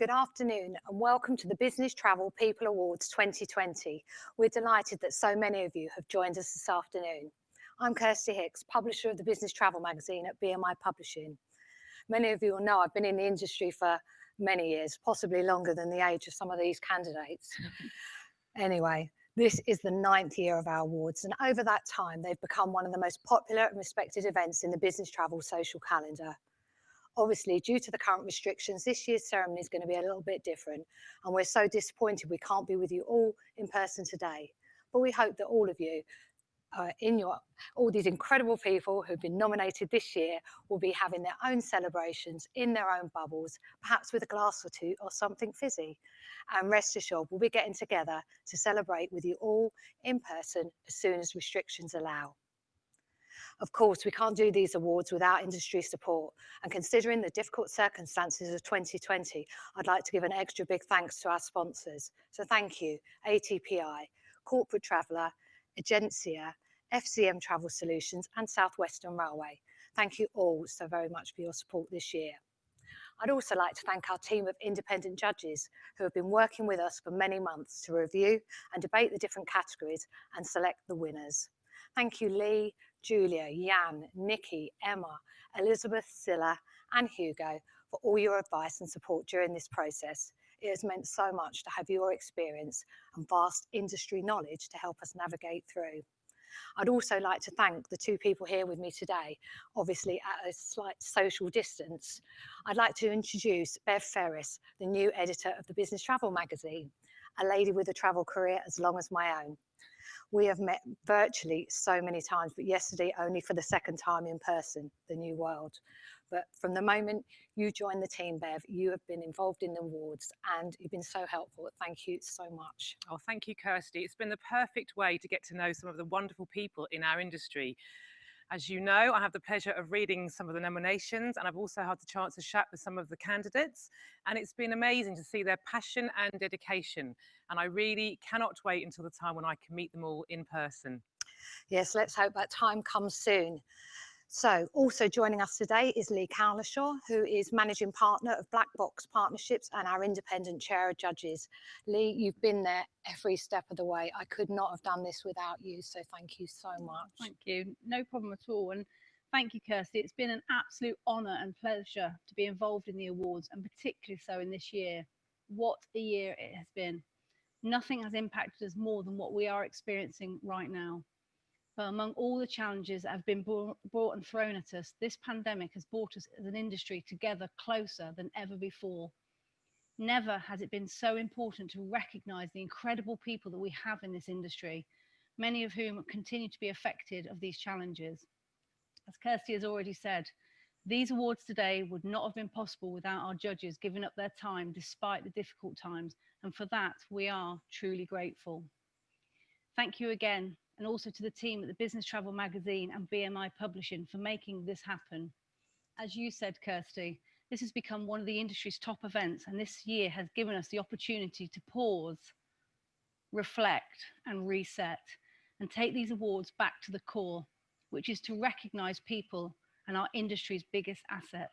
Good afternoon and welcome to the Business Travel People Awards 2020. We're delighted that so many of you have joined us this afternoon. I'm Kirsty Hicks, publisher of the Business Travel magazine at BMI Publishing. Many of you will know I've been in the industry for many years, possibly longer than the age of some of these candidates. Anyway, this is the 9th year of our awards, and over that time they've become one of the most popular and respected events in the business travel social calendar. Obviously, due to the current restrictions, this year's ceremony is going to be a little bit different, and we're so disappointed we can't be with you all in person today. But we hope that all of you, all these incredible people who've been nominated this year, will be having their own celebrations in their own bubbles, perhaps with a glass or two or something fizzy. And rest assured, we'll be getting together to celebrate with you all in person as soon as restrictions allow. Of course, we can't do these awards without industry support, and considering the difficult circumstances of 2020, I'd like to give an extra big thanks to our sponsors. So thank you, ATPI, Corporate Traveller, Agencia, FCM Travel Solutions and South Western Railway. Thank you all so very much for your support this year. I'd also like to thank our team of independent judges who have been working with us for many months to review and debate the different categories and select the winners. Thank you, Lee, Julia, Jan, Nikki, Emma, Elizabeth, Silla and Hugo for all your advice and support during this process. It has meant so much to have your experience and vast industry knowledge to help us navigate through. I'd also like to thank the two people here with me today, obviously at a slight social distance. I'd like to introduce Bev Ferris, the new editor of the Business Travel magazine, a lady with a travel career as long as my own. We have met virtually so many times, but yesterday only for the second time in person, the new world. But from the moment you joined the team, Bev, you have been involved in the awards and you've been so helpful. Thank you so much. Oh, thank you, Kirsty. It's been the perfect way to get to know some of the wonderful people in our industry. As you know, I have the pleasure of reading some of the nominations, and I've also had the chance to chat with some of the candidates, and it's been amazing to see their passion and dedication, and I really cannot wait until the time when I can meet them all in person. Yes, let's hope that time comes soon. So also joining us today is Lee Cowlishaw, who is Managing Partner of Black Box Partnerships and our independent chair of judges. Lee, you've been there every step of the way. I could not have done this without you, so thank you so much. Thank you. No problem at all. And thank you, Kirsty. It's been an absolute honour and pleasure to be involved in the awards, and particularly so in this year. What a year it has been. Nothing has impacted us more than what we are experiencing right now. But among all the challenges that have been brought and thrown at us, this pandemic has brought us as an industry together closer than ever before. Never has it been so important to recognise the incredible people that we have in this industry, many of whom continue to be affected of these challenges. As Kirsty has already said, these awards today would not have been possible without our judges giving up their time despite the difficult times, and for that we are truly grateful. Thank you again, and also to the team at the Business Travel magazine and BMI Publishing for making this happen. As you said, Kirsty, this has become one of the industry's top events, and this year has given us the opportunity to pause, reflect and reset, and take these awards back to the core, which is to recognise people and our industry's biggest assets.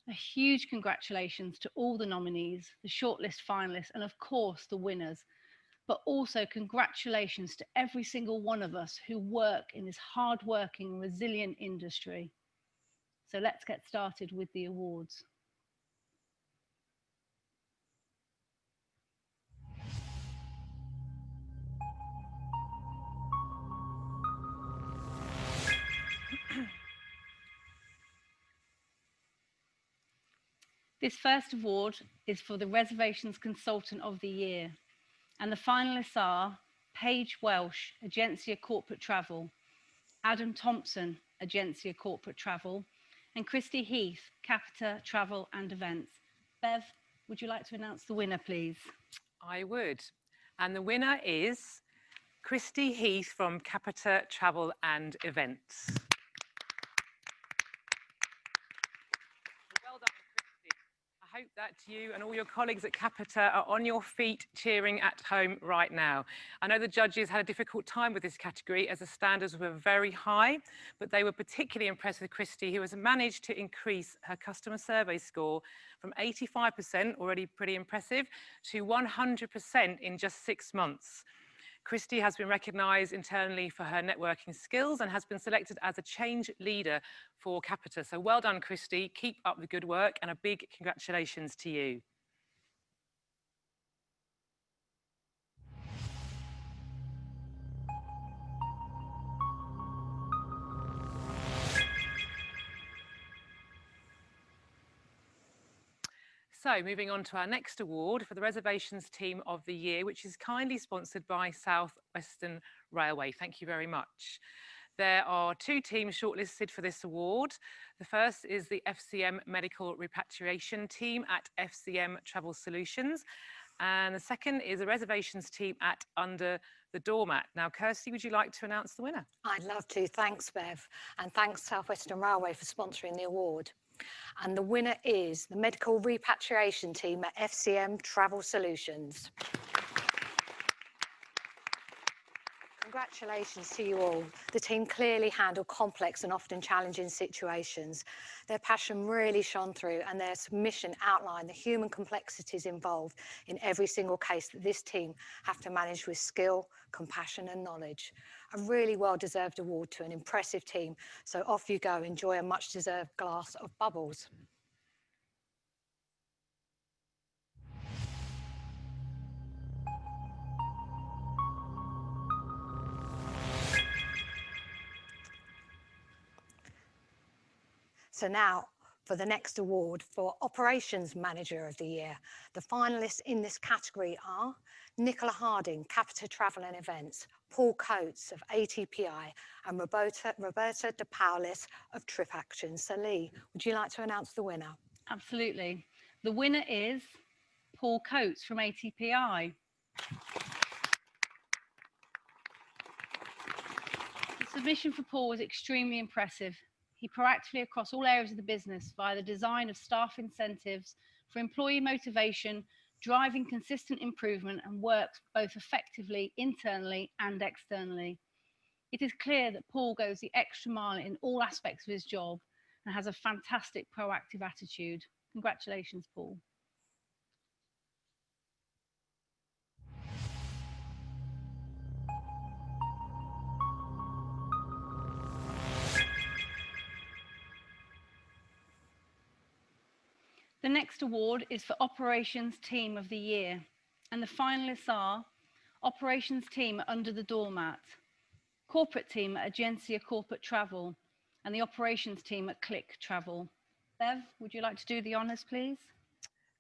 A huge congratulations to all the nominees, the shortlist finalists, and of course the winners. But also congratulations to every single one of us who work in this hard-working, resilient industry. So let's get started with the awards. This first award is for the Reservations Consultant of the Year, and the finalists are Paige Welsh, Agencia Corporate Travel, Adam Thompson, Agencia Corporate Travel, and Christy Heath, Capita Travel and Events. Bev, would you like to announce the winner, please? I would. And the winner is Christy Heath from Capita Travel and Events. Well done, Christy. I hope that you and all your colleagues at Capita are on your feet cheering at home right now. I know the judges had a difficult time with this category as the standards were very high, but they were particularly impressed with Christy, who has managed to increase her customer survey score from 85%, already pretty impressive, to 100% in just 6 months. Christy has been recognised internally for her networking skills and has been selected as a change leader for Capita. So well done, Christy. Keep up the good work and a big congratulations to you. So moving on to our next award for the Reservations Team of the Year, which is kindly sponsored by South Western Railway. Thank you very much. There are 2 teams shortlisted for this award. The first is the FCM Medical Repatriation Team at FCM Travel Solutions. And the second is a reservations team at Under the Doormat. Now, Kirsty, would you like to announce the winner? I'd love to. Thanks, Bev. And thanks South Western Railway for sponsoring the award. And the winner is the Medical Repatriation Team at FCM Travel Solutions. Congratulations to you all. The team clearly handled complex and often challenging situations. Their passion really shone through and their submission outlined the human complexities involved in every single case that this team have to manage with skill, compassion and knowledge. A really well-deserved award to an impressive team. So off you go, enjoy a much-deserved glass of bubbles. So now for the next award for Operations Manager of the Year. The finalists in this category are Nicola Harding, Capita Travel and Events, Paul Coates of ATPI, and Roberta De Paulis of Trip Action. So Lee, would you like to announce the winner? Absolutely. The winner is Paul Coates from ATPI. The submission for Paul was extremely impressive. He proactively across all areas of the business via the design of staff incentives for employee motivation, driving consistent improvement and works both effectively internally and externally. It is clear that Paul goes the extra mile in all aspects of his job and has a fantastic proactive attitude. Congratulations, Paul. The next award is for Operations Team of the Year, and the finalists are Operations Team at Under the Doormat, Corporate Team at Agencia Corporate Travel, and the Operations Team at Click Travel. Bev, would you like to do the honours, please?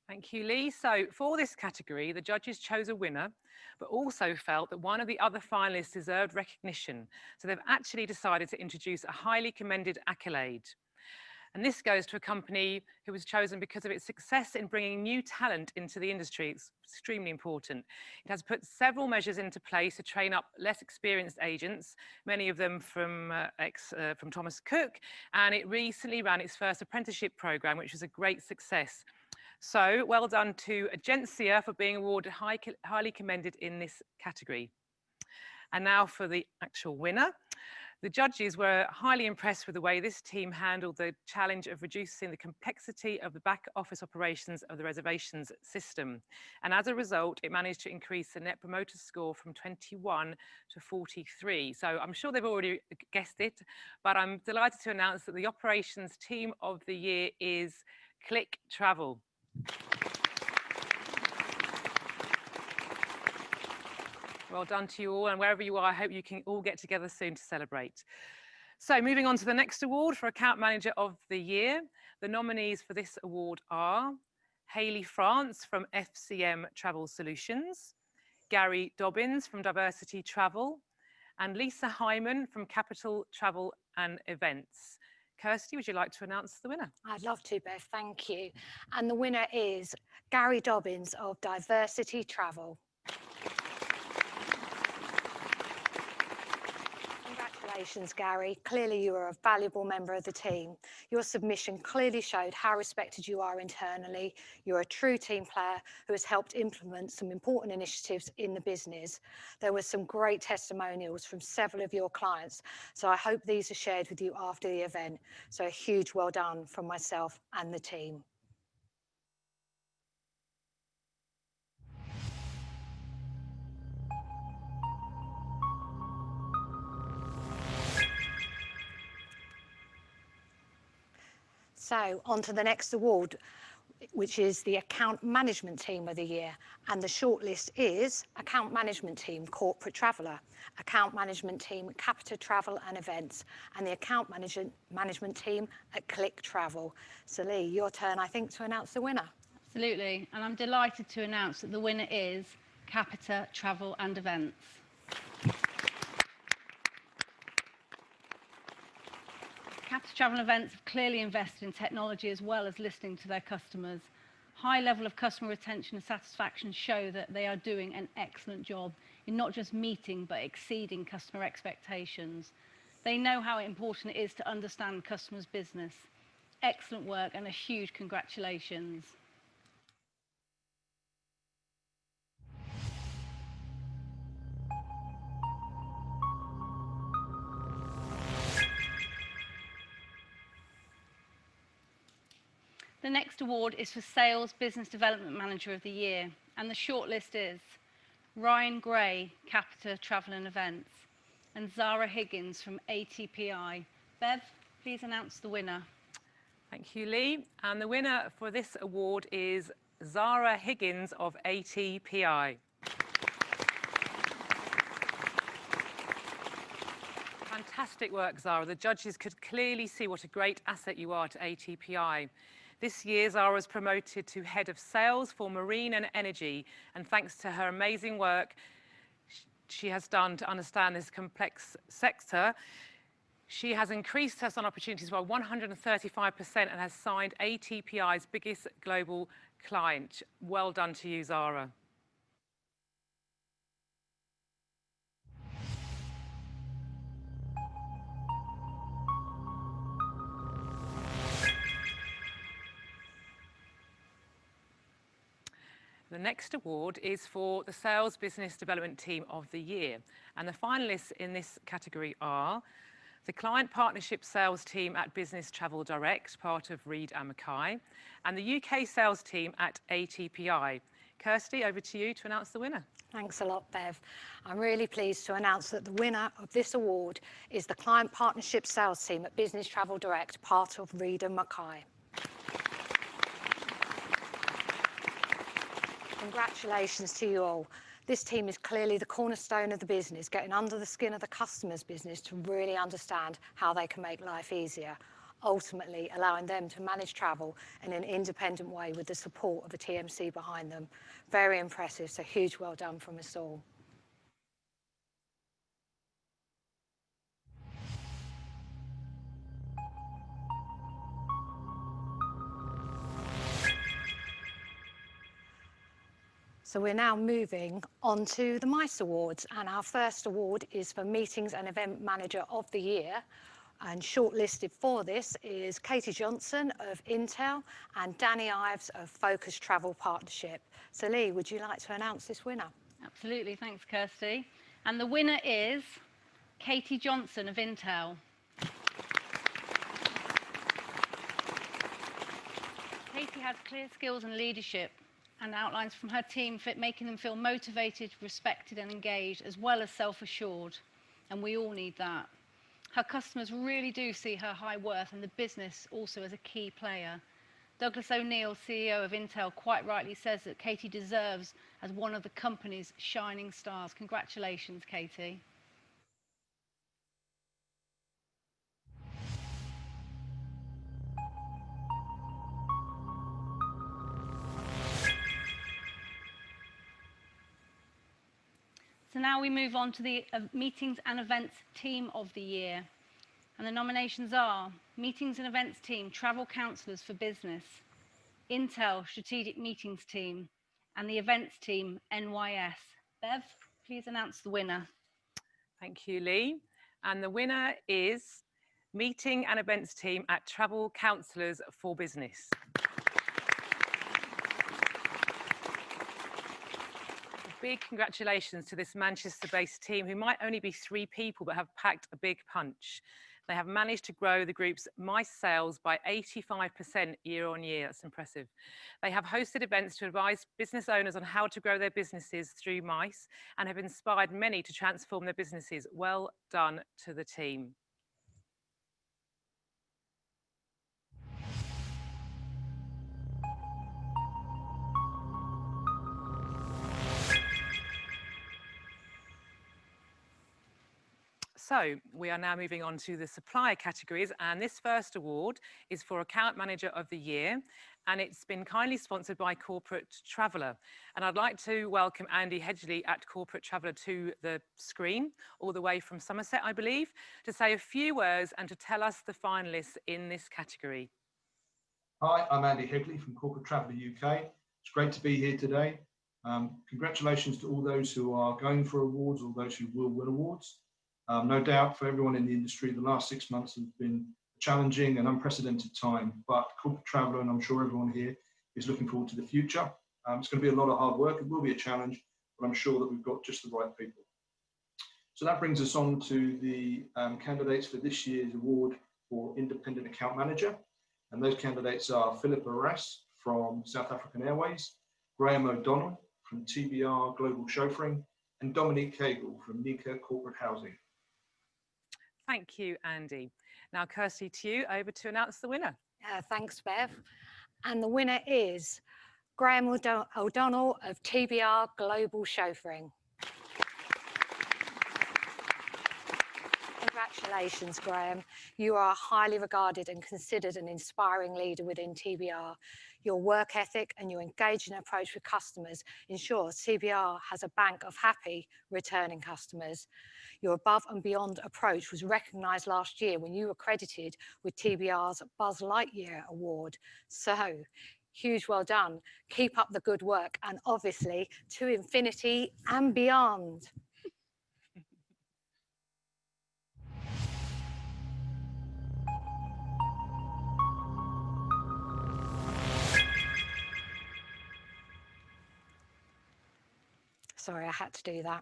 Thank you, Lee. So for this category, the judges chose a winner, but also felt that one of the other finalists deserved recognition. So they've actually decided to introduce a highly commended accolade. And this goes to a company who was chosen because of its success in bringing new talent into the industry. It's extremely important. It has put several measures into place to train up less experienced agents, many of them from Thomas Cook, and it recently ran its first apprenticeship program, which was a great success. So well done to Agencia for being awarded highly commended in this category. And now for the actual winner. The judges were highly impressed with the way this team handled the challenge of reducing the complexity of the back office operations of the reservations system. And as a result, it managed to increase the Net Promoter Score from 21 to 43. So I'm sure they've already guessed it, but I'm delighted to announce that the Operations Team of the Year is Click Travel. Well done to you all, and wherever you are, I hope you can all get together soon to celebrate. So moving on to the next award for Account Manager of the Year. The nominees for this award are Hayley France from FCM Travel Solutions, Gary Dobbins from Diversity Travel, and Lisa Hyman from Capital Travel and Events. Kirsty, would you like to announce the winner? I'd love to, Bev, thank you. And the winner is Gary Dobbins of Diversity Travel. Congratulations, Gary. Clearly you are a valuable member of the team. Your submission clearly showed how respected you are internally. You're a true team player who has helped implement some important initiatives in the business. There were some great testimonials from several of your clients, so I hope these are shared with you after the event. So a huge well done from myself and the team. So on to the next award, which is the Account Management Team of the Year. And the shortlist is Account Management Team, Corporate Traveller, Account Management Team, Capita Travel and Events, and the Account Management Team at Click Travel. So Lee, your turn, I think, to announce the winner. Absolutely, and I'm delighted to announce that the winner is Capita Travel and Events. Capita Travel and Events have clearly invested in technology as well as listening to their customers. High level of customer retention and satisfaction show that they are doing an excellent job in not just meeting but exceeding customer expectations. They know how important it is to understand customers' business. Excellent work and a huge congratulations. The next award is for Sales Business Development Manager of the Year, and the shortlist is Ryan Gray, Capita Travel and Events, and Zara Higgins from ATPI. Bev, please announce the winner. Thank you, Lee. And the winner for this award is Zara Higgins of ATPI. Fantastic work, Zara. The judges could clearly see what a great asset you are to ATPI. This year, Zara was promoted to Head of Sales for Marine and Energy, and thanks to her amazing work she has done to understand this complex sector, she has increased her on opportunities by 135% and has signed ATPI's biggest global client. Well done to you, Zara. The next award is for the Sales Business Development Team of the Year. And the finalists in this category are the Client Partnership Sales Team at Business Travel Direct, part of Reed & Mackay, and the UK Sales Team at ATPI. Kirsty, over to you to announce the winner. Thanks a lot, Bev. I'm really pleased to announce that the winner of this award is the Client Partnership Sales Team at Business Travel Direct, part of Reed & Mackay. Congratulations to you all. This team is clearly the cornerstone of the business, getting under the skin of the customer's business to really understand how they can make life easier, ultimately allowing them to manage travel in an independent way with the support of a TMC behind them. Very impressive, so huge well done from us all. So we're now moving on to the MICE Awards, and our first award is for Meetings and Event Manager of the Year. And shortlisted for this is Katie Johnson of Intel and Danny Ives of Focus Travel Partnership. So Lee, would you like to announce this winner? Absolutely, thanks Kirsty. And the winner is Katie Johnson of Intel. Katie has clear skills and leadership and outlines from her team making them feel motivated, respected and engaged, as well as self-assured. And we all need that. Her customers really do see her high worth and the business also as a key player. Douglas O'Neill, CEO of Intel, quite rightly says that Katie deserves as one of the company's shining stars. Congratulations, Katie. So now we move on to the Meetings and Events Team of the Year. And the nominations are Meetings and Events Team, Travel Counsellors for Business, Intel Strategic Meetings Team, and the Events Team, NYS. Bev, please announce the winner. Thank you, Lee. And the winner is Meeting and Events Team at Travel Counsellors for Business. Big congratulations to this Manchester-based team, who might only be 3 people but have packed a big punch. They have managed to grow the group's MICE sales by 85% year on year. That's impressive. They have hosted events to advise business owners on how to grow their businesses through MICE and have inspired many to transform their businesses. Well done to the team. So we are now moving on to the supplier categories, and this first award is for Account Manager of the Year, and it's been kindly sponsored by Corporate Traveller. And I'd like to welcome Andy Hedgley at Corporate Traveller to the screen, all the way from Somerset, I believe, to say a few words and to tell us the finalists in this category. Hi, I'm Andy Hedgley from Corporate Traveller UK. It's great to be here today. Congratulations to all those who are going for awards, all those who will win awards. No doubt for everyone in the industry, the last 6 months have been a challenging and unprecedented time, but Corporate Traveller, and I'm sure everyone here, is looking forward to the future. It's going to be a lot of hard work. It will be a challenge, but I'm sure that we've got just the right people. So that brings us on to the candidates for this year's award for Independent Account Manager. And those candidates are Philip Arras from South African Airways, Graham O'Donnell from TBR Global Chauffeuring, and Dominique Cagle from Nika Corporate Housing. Thank you, Andy. Now, Kirsty, to you, over to announce the winner. Thanks, Bev. And the winner is Graham O'Donnell of TBR Global Chauffeuring. Congratulations, Graham. You are highly regarded and considered an inspiring leader within TBR. Your work ethic and your engaging approach with customers ensures TBR has a bank of happy returning customers. Your above and beyond approach was recognised last year when you were credited with TBR's Buzz Lightyear Award. So, huge well done. Keep up the good work, and obviously to infinity and beyond. Sorry, I had to do that.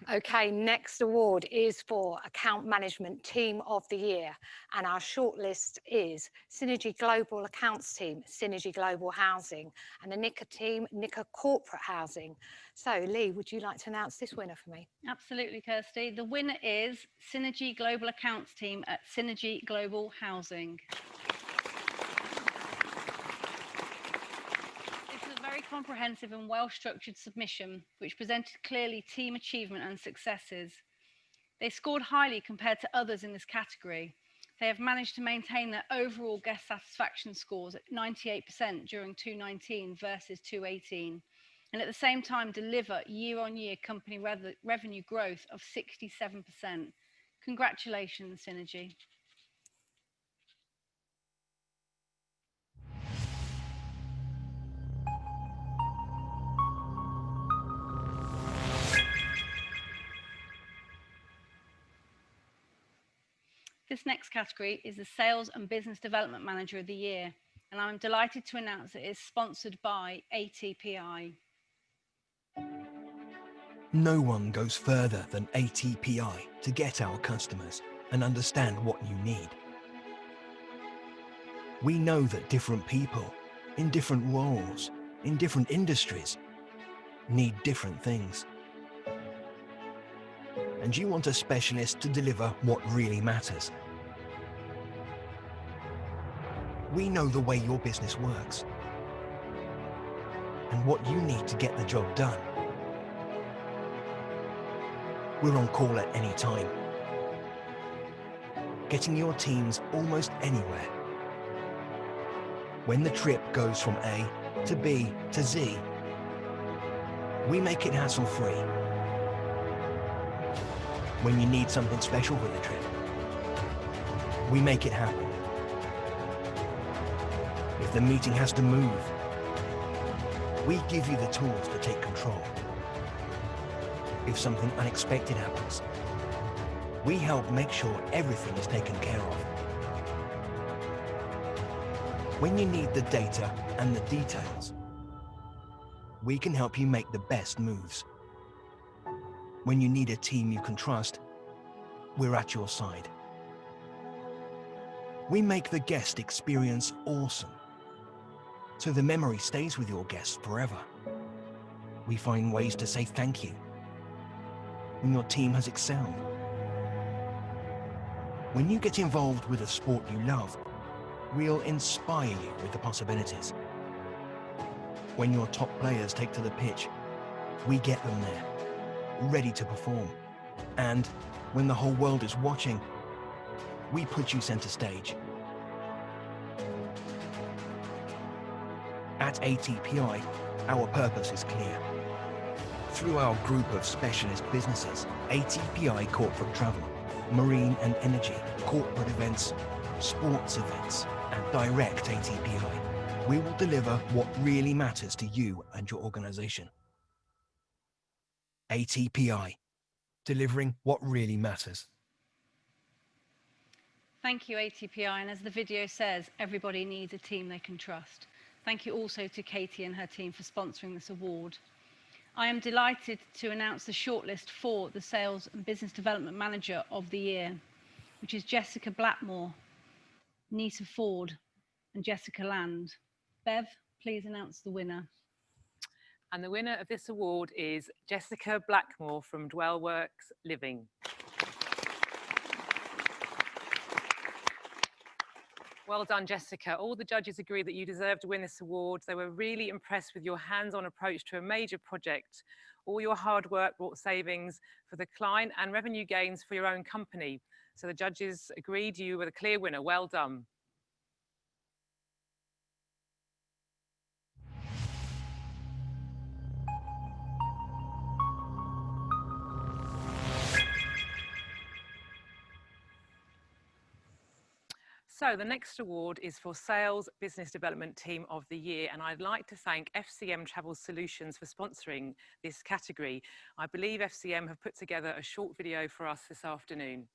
Okay, next award is for Account Management Team of the Year. And our shortlist is Synergy Global Accounts Team, Synergy Global Housing, and the Nika team, Nika Corporate Housing. So, Lee, would you like to announce this winner for me? Absolutely, Kirsty. The winner is Synergy Global Accounts Team at Synergy Global Housing. Comprehensive and well-structured submission, which presented clearly team achievement and successes. They scored highly compared to others in this category. They have managed to maintain their overall guest satisfaction scores at 98% during 2019 versus 2018, and at the same time deliver year-on-year company revenue growth of 67%. Congratulations, Synergy. This next category is the Sales and Business Development Manager of the Year, and I'm delighted to announce it is sponsored by ATPI. No one goes further than ATPI to get our customers and understand what you need. We know that different people, in different roles, in different industries, need different things. And you want a specialist to deliver what really matters. We know the way your business works and what you need to get the job done. We're on call at any time, getting your teams almost anywhere. When the trip goes from A to B to Z, we make it hassle-free. When you need something special for the trip, we make it happen. If the meeting has to move, we give you the tools to take control. If something unexpected happens, We help make sure everything is taken care of. When you need the data and the details, we can help you make the best moves. When you need a team you can trust, we're at your side. We make the guest experience awesome, so the memory stays with your guests forever. We find ways to say thank you when your team has excelled. When you get involved with a sport you love, we'll inspire you with the possibilities. When your top players take to the pitch, we get them there, ready to perform. And when the whole world is watching, we put you center stage. At ATPI, our purpose is clear. Through our group of specialist businesses, ATPI Corporate Travel, Marine and Energy, Corporate Events, Sports Events, and Direct ATPI, we will deliver what really matters to you and your organization. ATPI, delivering what really matters. Thank you, ATPI, and as the video says, everybody needs a team they can trust. Thank you also to Katie and her team for sponsoring this award. I am delighted to announce the shortlist for the Sales and Business Development Manager of the Year, which is Jessica Blackmore, Nita Ford, and Jessica Land. Bev, please announce the winner. And the winner of this award is Jessica Blackmore from Dwellworks Living. Well done, Jessica. All the judges agree that you deserve to win this award. They were really impressed with your hands-on approach to a major project. All your hard work brought savings for the client and revenue gains for your own company. So the judges agreed you were the clear winner. Well done. So the next award is for Sales Business Development Team of the Year, and I'd like to thank FCM Travel Solutions for sponsoring this category. I believe FCM have put together a short video for us this afternoon.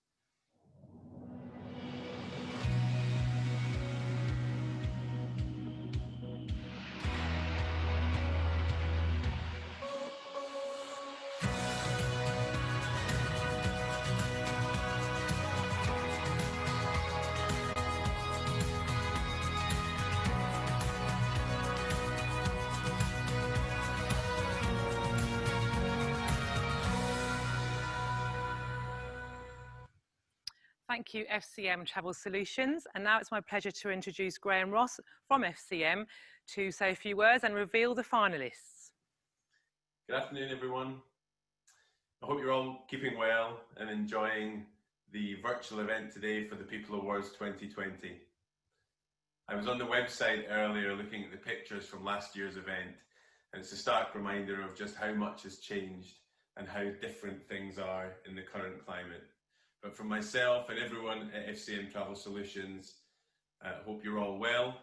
Thank you, FCM Travel Solutions. And now it's my pleasure to introduce Graham Ross from FCM to say a few words and reveal the finalists. Good afternoon, everyone. I hope you're all keeping well and enjoying the virtual event today for the People Awards 2020. I was on the website earlier looking at the pictures from last year's event, and it's a stark reminder of just how much has changed and how different things are in the current climate. But for myself and everyone at FCM Travel Solutions, I hope you're all well,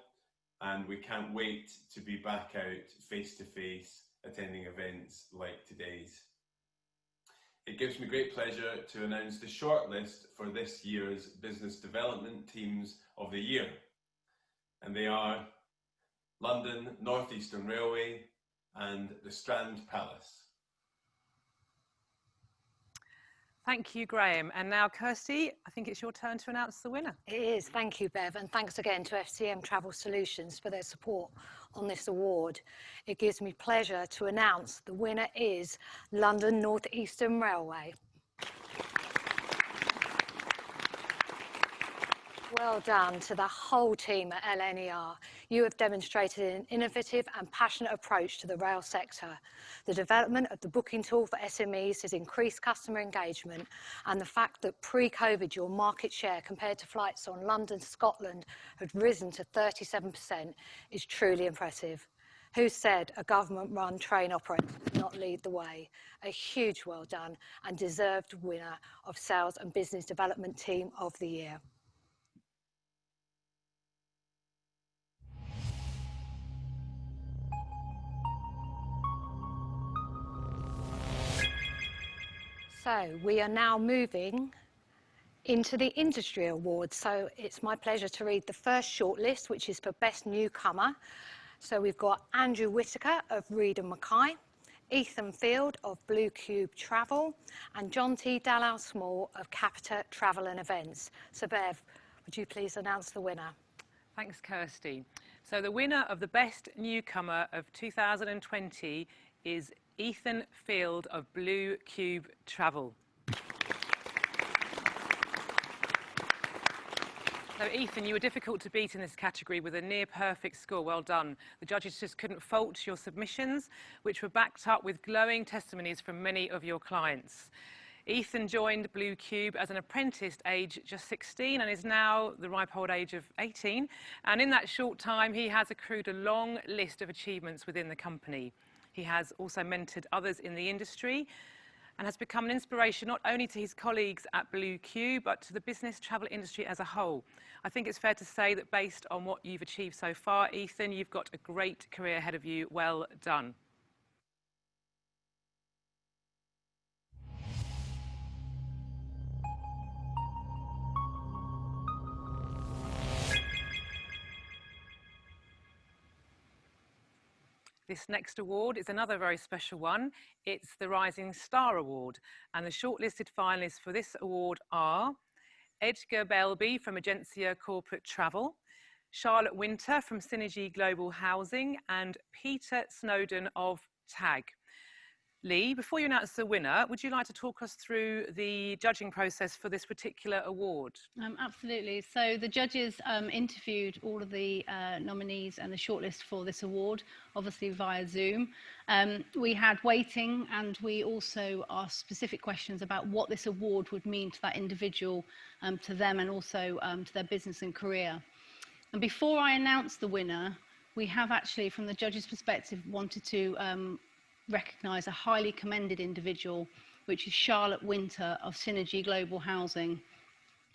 and we can't wait to be back out face-to-face attending events like today's. It gives me great pleasure to announce the shortlist for this year's Business Development Teams of the Year. And they are London North Eastern Railway and the Strand Palace. Thank you, Graham. And now, Kirsty, I think it's your turn to announce the winner. It is. Thank you, Bev. And thanks again to FCM Travel Solutions for their support on this award. It gives me pleasure to announce the winner is London North Eastern Railway. Well done to the whole team at LNER. You have demonstrated an innovative and passionate approach to the rail sector. The development of the booking tool for SMEs has increased customer engagement, and the fact that pre-COVID your market share compared to flights on London to Scotland had risen to 37% is truly impressive. Who said a government-run train operator would not lead the way? A huge well done and deserved winner of Sales and Business Development Team of the Year. So we are now moving into the industry awards. So it's my pleasure to read the first shortlist, which is for Best Newcomer. So we've got Andrew Whitaker of Reed and Mackay, Ethan Field of Blue Cube Travel, and John T. Dallow Small of Capita Travel and Events. So Bev, would you please announce the winner? Thanks, Kirsty. So the winner of the Best Newcomer of 2020 is Ethan Field of Blue Cube Travel. So Ethan, you were difficult to beat in this category with a near perfect score. Well done. The judges just couldn't fault your submissions, which were backed up with glowing testimonies from many of your clients. Ethan joined Blue Cube as an apprentice age just 16 and is now the ripe old age of 18. And in that short time, he has accrued a long list of achievements within the company. He has also mentored others in the industry and has become an inspiration not only to his colleagues at Blue Cube, but to the business travel industry as a whole. I think it's fair to say that based on what you've achieved so far, Ethan, you've got a great career ahead of you. Well done. This next award is another very special one. It's the Rising Star Award, and the shortlisted finalists for this award are Edgar Belby from Agencia Corporate Travel, Charlotte Winter from Synergy Global Housing, and Peter Snowden of TAG. Lee, before you announce the winner, would you like to talk us through the judging process for this particular award? Absolutely. So the judges interviewed all of the nominees and the shortlist for this award, obviously via Zoom. We had waiting, and we also asked specific questions about what this award would mean to that individual, to them, and also to their business and career. And before I announce the winner, we have actually, from the judges' perspective, wanted to recognise a highly commended individual, which is Charlotte Winter of Synergy Global Housing.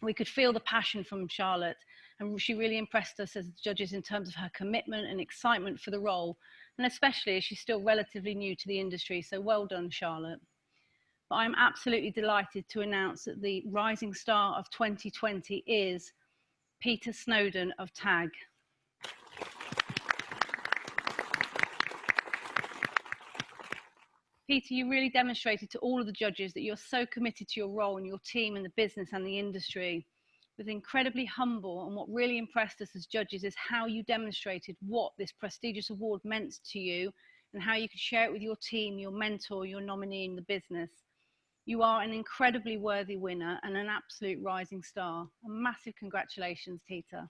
We could feel the passion from Charlotte, and she really impressed us as judges in terms of her commitment and excitement for the role, and especially as she's still relatively new to the industry. So well done, Charlotte. But I'm absolutely delighted to announce that the Rising Star of 2020 is Peter Snowden of TAG. Peter, you really demonstrated to all of the judges that you're so committed to your role and your team and the business and the industry. With incredibly humble, and what really impressed us as judges is how you demonstrated what this prestigious award meant to you and how you could share it with your team, your mentor, your nominee in the business. You are an incredibly worthy winner and an absolute rising star. A massive congratulations, Peter.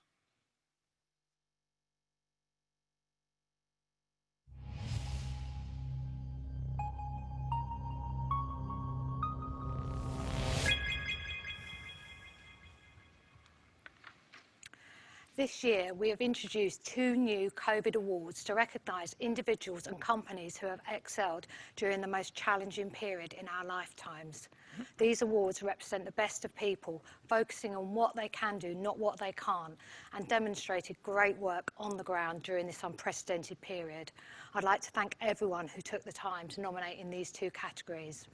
This year, we have introduced 2 new COVID awards to recognise individuals and companies who have excelled during the most challenging period in our lifetimes. These awards represent the best of people, focusing on what they can do, not what they can't, and demonstrated great work on the ground during this unprecedented period. I'd like to thank everyone who took the time to nominate in these 2 categories.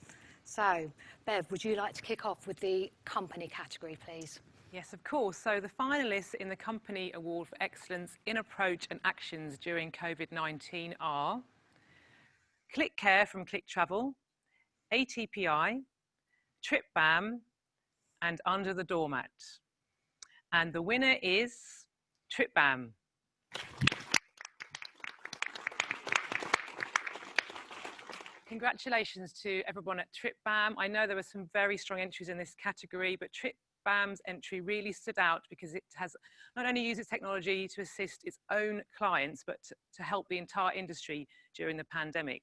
So, Bev, would you like to kick off with the company category, please? Yes, of course. So the finalists in the Company Award for Excellence in Approach and Actions during COVID-19 are Click Care from Click Travel, ATPI, TripBam, and Under the Doormat. And the winner is TripBam. Congratulations to everyone at TripBam. I know there were some very strong entries in this category, but TripBam's entry really stood out because it has not only used its technology to assist its own clients, but to help the entire industry during the pandemic.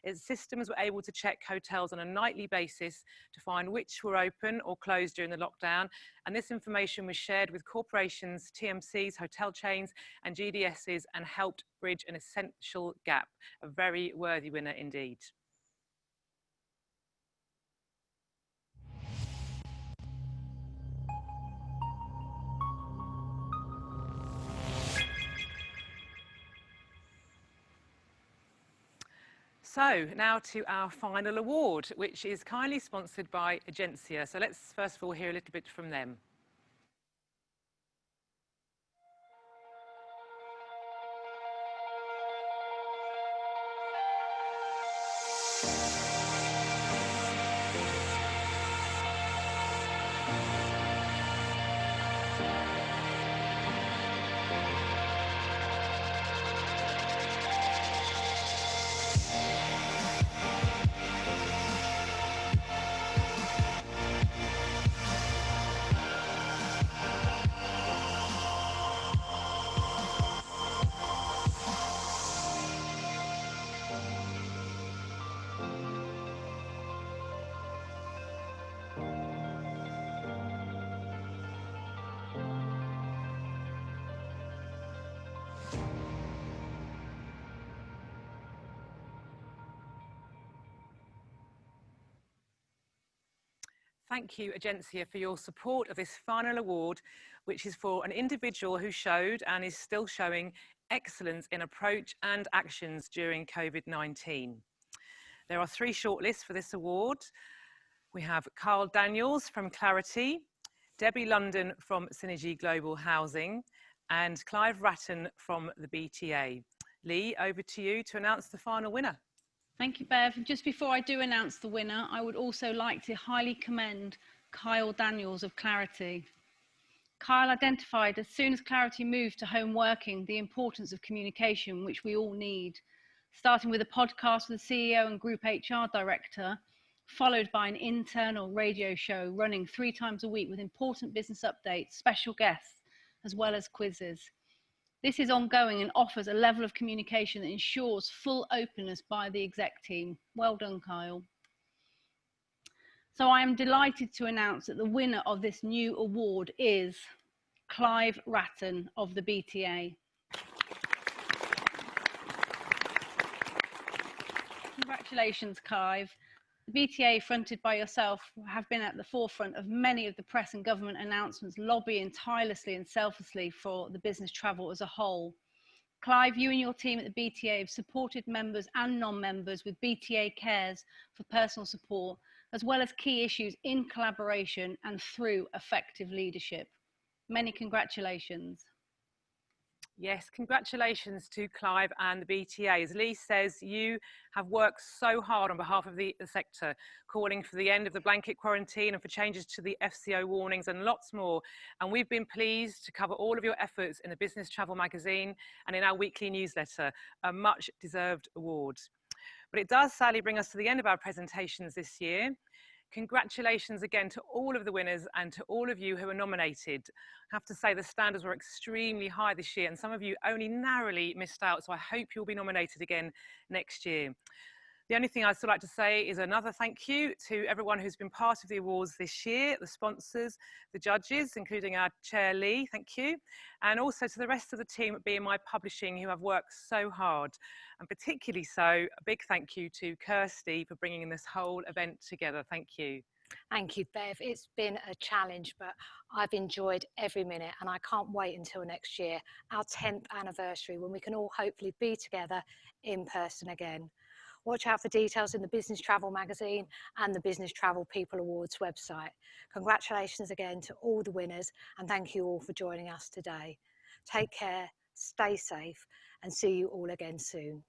Its systems were able to check hotels on a nightly basis to find which were open or closed during the lockdown, and this information was shared with corporations, TMCs, hotel chains, and GDSs, and helped bridge an essential gap. A very worthy winner indeed. So now to our final award, which is kindly sponsored by Agencia. So let's first of all hear a little bit from them. Thank you, Agencia, for your support of this final award, which is for an individual who showed and is still showing excellence in approach and actions during COVID-19. There are 3 shortlists for this award. We have Carl Daniels from Clarity, Debbie London from Synergy Global Housing, and Clive Ratton from the BTA. Lee, over to you to announce the final winner. Thank you, Bev. Just before I do announce the winner, I would also like to highly commend Kyle Daniels of Clarity. Kyle identified as soon as Clarity moved to home working the importance of communication, which we all need, starting with a podcast with the CEO and Group HR Director, followed by an internal radio show running 3 times a week with important business updates, special guests, as well as quizzes. This is ongoing and offers a level of communication that ensures full openness by the exec team. Well done, Kyle. So I am delighted to announce that the winner of this new award is Clive Ratton of the BTA. Congratulations, Clive. The BTA, fronted by yourself, have been at the forefront of many of the press and government announcements, lobbying tirelessly and selflessly for the business travel as a whole. Clive, you and your team at the BTA have supported members and non-members with BTA Cares for personal support, as well as key issues in collaboration and through effective leadership. Many congratulations. Yes, congratulations to Clive and the BTA. As Lee says, you have worked so hard on behalf of the sector, calling for the end of the blanket quarantine and for changes to the FCO warnings and lots more. And we've been pleased to cover all of your efforts in the Business Travel magazine and in our weekly newsletter, a much deserved award. But it does sadly bring us to the end of our presentations this year. Congratulations again to all of the winners and to all of you who were nominated. I have to say the standards were extremely high this year and some of you only narrowly missed out, so I hope you'll be nominated again next year. The only thing I'd still like to say is another thank you to everyone who's been part of the awards this year, the sponsors, the judges, including our chair Lee, thank you, and also to the rest of the team at BMI Publishing who have worked so hard, and particularly so, a big thank you to Kirsty for bringing this whole event together. Thank you. Thank you, Bev. It's been a challenge, but I've enjoyed every minute and I can't wait until next year, our 10th anniversary, when we can all hopefully be together in person again. Watch out for details in the Business Travel magazine and the Business Travel People Awards website. Congratulations again to all the winners and thank you all for joining us today. Take care, stay safe and see you all again soon.